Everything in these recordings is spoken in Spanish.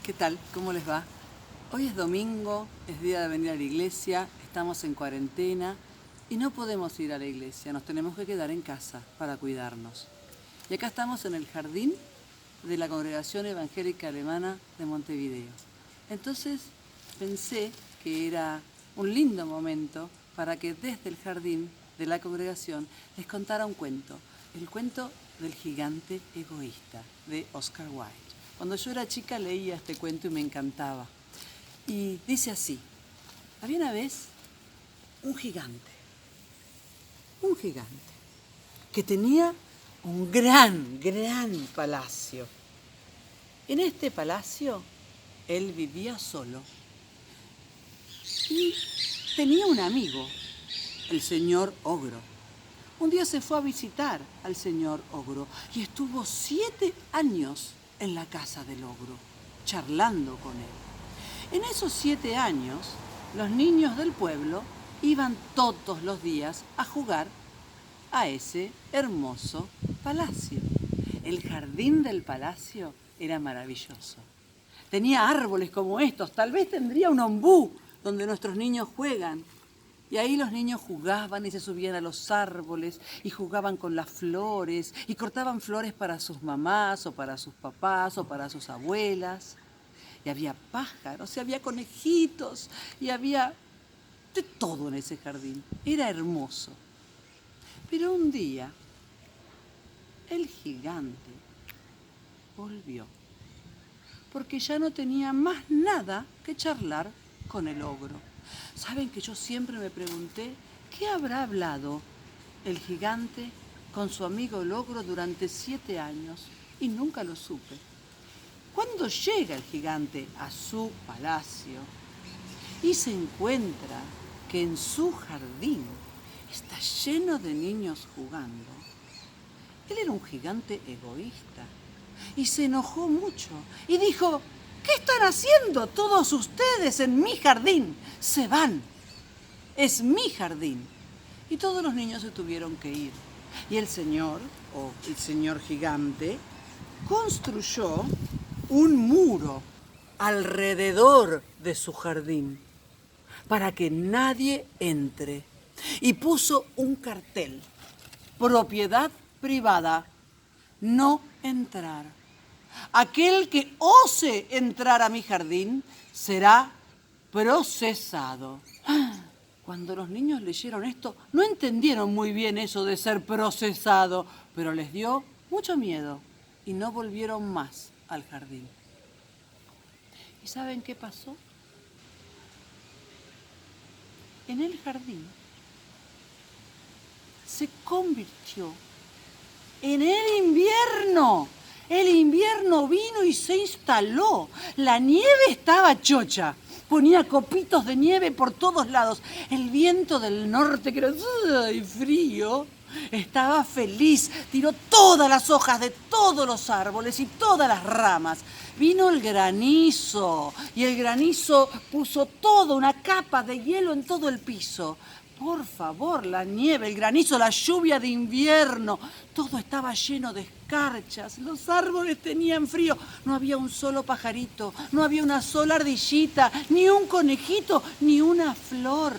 ¿Qué tal? ¿Cómo les va? Hoy es domingo, es día de venir a la iglesia, estamos en cuarentena y no podemos ir a la iglesia, nos tenemos que quedar en casa para cuidarnos. Y acá estamos en el jardín de la Congregación Evangélica Alemana de Montevideo. Entonces pensé que era un lindo momento para que desde el jardín de la congregación les contara un cuento, el cuento del gigante egoísta de Oscar Wilde. Cuando yo era chica leía este cuento y me encantaba. Y dice así: había una vez un gigante, que tenía un gran palacio. En este palacio él vivía solo y tenía un amigo, el señor Ogro. Un día se fue a visitar al señor Ogro y estuvo 7 años en la casa del Ogro, charlando con él. En esos 7 años, los niños del pueblo iban todos los días a jugar a ese hermoso palacio. El jardín del palacio era maravilloso. Tenía árboles como estos, tal vez tendría un ombú donde nuestros niños juegan. Y ahí los niños jugaban y se subían a los árboles y jugaban con las flores y cortaban flores para sus mamás o para sus papás o para sus abuelas. Y había pájaros y había conejitos y había de todo en ese jardín. Era hermoso. Pero un día el gigante volvió porque ya no tenía más nada que charlar con el ogro. ¿Saben que yo siempre me pregunté qué habrá hablado el gigante con su amigo el ogro durante 7 años? Y nunca lo supe. Cuando llega el gigante a su palacio y se encuentra que en su jardín está lleno de niños jugando, él era un gigante egoísta y se enojó mucho y dijo: ¿qué están haciendo todos ustedes en mi jardín? Se van. Es mi jardín. Y todos los niños se tuvieron que ir. Y el señor gigante, construyó un muro alrededor de su jardín para que nadie entre. Y puso un cartel: propiedad privada, no entrar. Aquel que ose entrar a mi jardín será procesado. Cuando los niños leyeron esto, no entendieron muy bien eso de ser procesado, pero les dio mucho miedo y no volvieron más al jardín. ¿Y saben qué pasó? En el jardín se convirtió en el invierno. El invierno vino y se instaló. La nieve estaba chocha. Ponía copitos de nieve por todos lados. El viento del norte, que era frío, estaba feliz. Tiró todas las hojas de todos los árboles y todas las ramas. Vino el granizo y el granizo puso toda una capa de hielo en todo el piso. Por favor, la nieve, el granizo, la lluvia de invierno, todo estaba lleno de escarchas, los árboles tenían frío, no había un solo pajarito, no había una sola ardillita, ni un conejito, ni una flor.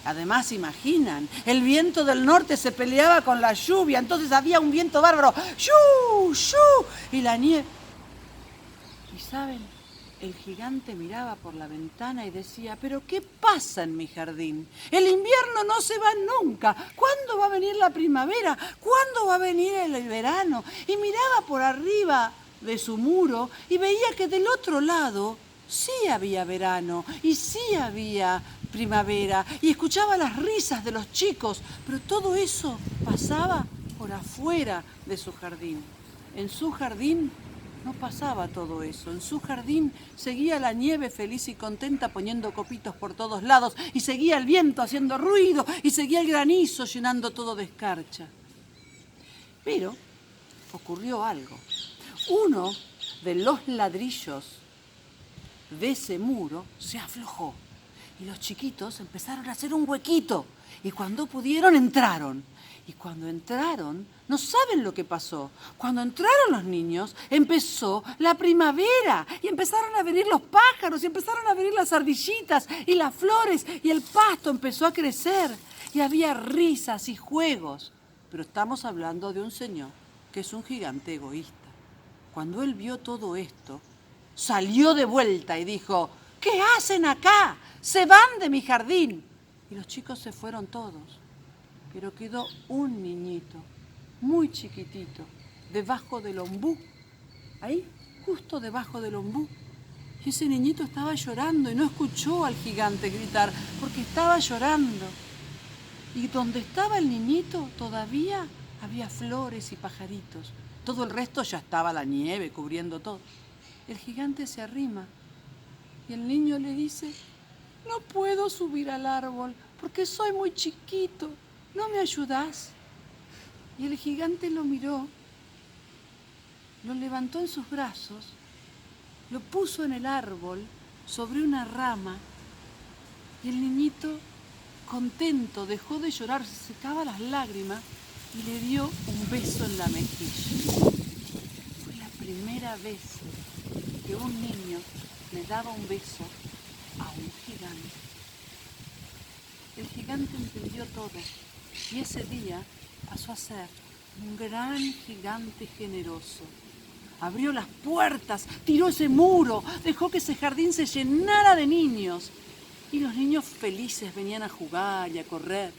Además, imaginan, el viento del norte se peleaba con la lluvia, entonces había un viento bárbaro, ¡shu, shu! Y la nieve. ¿Y saben? El gigante miraba por la ventana y decía: ¿pero qué pasa en mi jardín? El invierno no se va nunca. ¿Cuándo va a venir la primavera? ¿Cuándo va a venir el verano? Y miraba por arriba de su muro y veía que del otro lado sí había verano y sí había primavera y escuchaba las risas de los chicos, pero todo eso pasaba por afuera de su jardín. En su jardín no pasaba todo eso. En su jardín seguía la nieve feliz y contenta poniendo copitos por todos lados y seguía el viento haciendo ruido y seguía el granizo llenando todo de escarcha. Pero ocurrió algo. Uno de los ladrillos de ese muro se aflojó y los chiquitos empezaron a hacer un huequito y cuando pudieron entraron. Y cuando entraron, no saben lo que pasó. Cuando entraron los niños, empezó la primavera y empezaron a venir los pájaros y empezaron a venir las ardillitas y las flores y el pasto empezó a crecer y había risas y juegos. Pero estamos hablando de un señor que es un gigante egoísta. Cuando él vio todo esto, salió de vuelta y dijo: ¿qué hacen acá? Se van de mi jardín. Y los chicos se fueron todos. Pero quedó un niñito, muy chiquitito, debajo del ombú, ahí, justo debajo del ombú. Y ese niñito estaba llorando y no escuchó al gigante gritar porque estaba llorando. Y donde estaba el niñito todavía había flores y pajaritos. Todo el resto ya estaba la nieve cubriendo todo. El gigante se arrima y el niño le dice: no puedo subir al árbol porque soy muy chiquito. ¿No me ayudás? Y el gigante lo miró, lo levantó en sus brazos, lo puso en el árbol, sobre una rama, y el niñito, contento, dejó de llorar, se secaba las lágrimas y le dio un beso en la mejilla. Fue la primera vez que un niño le daba un beso a un gigante. El gigante entendió todo. Y ese día pasó a ser un gran gigante generoso. Abrió las puertas, tiró ese muro, dejó que ese jardín se llenara de niños. Y los niños felices venían a jugar y a correr.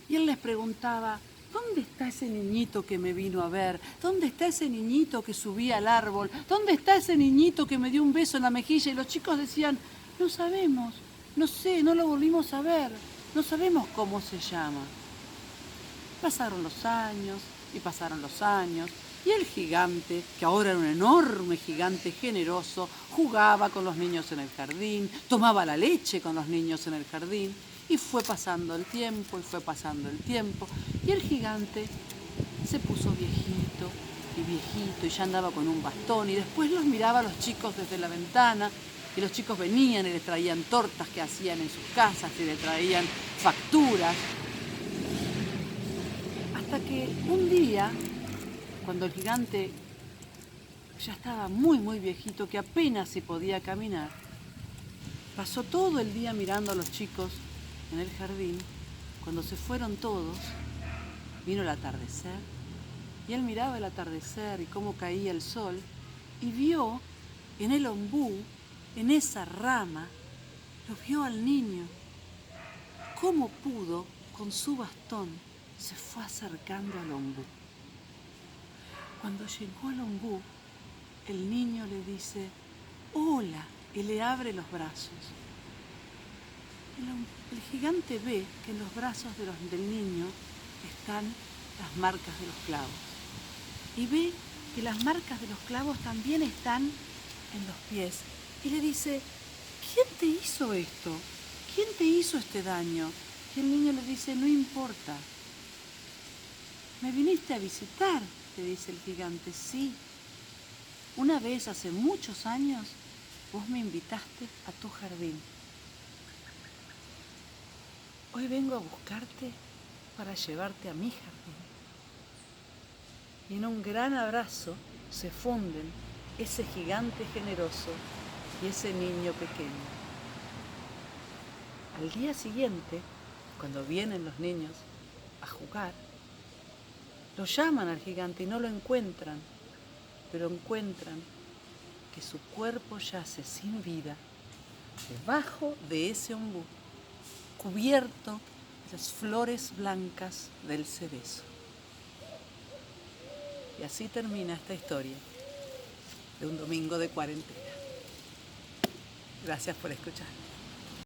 Y él les preguntaba: ¿dónde está ese niñito que me vino a ver? ¿Dónde está ese niñito que subía al árbol? ¿Dónde está ese niñito que me dio un beso en la mejilla? Y los chicos decían: no sabemos, no sé, no lo volvimos a ver. No sabemos cómo se llama. Pasaron los años y pasaron los años y el gigante, que ahora era un enorme gigante generoso, jugaba con los niños en el jardín, tomaba la leche con los niños en el jardín y fue pasando el tiempo y fue pasando el tiempo y el gigante se puso viejito y ya andaba con un bastón y después los miraba a los chicos desde la ventana. Y los chicos venían y les traían tortas que hacían en sus casas y les traían facturas. Hasta que un día, cuando el gigante ya estaba muy viejito, que apenas se podía caminar, pasó todo el día mirando a los chicos en el jardín. Cuando se fueron todos, vino el atardecer y él miraba el atardecer y cómo caía el sol y vio en el ombú, en esa rama, lo vio al niño. ¿Cómo pudo? Con su bastón se fue acercando al ombú. Cuando llegó al ombú, el niño le dice: hola, y le abre los brazos. El gigante ve que en los brazos del niño están las marcas de los clavos. Y ve que las marcas de los clavos también están en los pies. Y le dice: ¿quién te hizo esto? ¿Quién te hizo este daño? Y el niño le dice: no importa. ¿Me viniste a visitar?, le dice el gigante. Sí. Una vez, hace muchos años, vos me invitaste a tu jardín. Hoy vengo a buscarte para llevarte a mi jardín. Y en un gran abrazo se funden ese gigante generoso y ese niño pequeño. Al día siguiente, cuando vienen los niños a jugar, lo llaman al gigante y no lo encuentran, pero encuentran que su cuerpo yace sin vida debajo de ese ombú, cubierto de las flores blancas del cerezo. Y así termina esta historia de un domingo de cuarentena. Gracias por escuchar.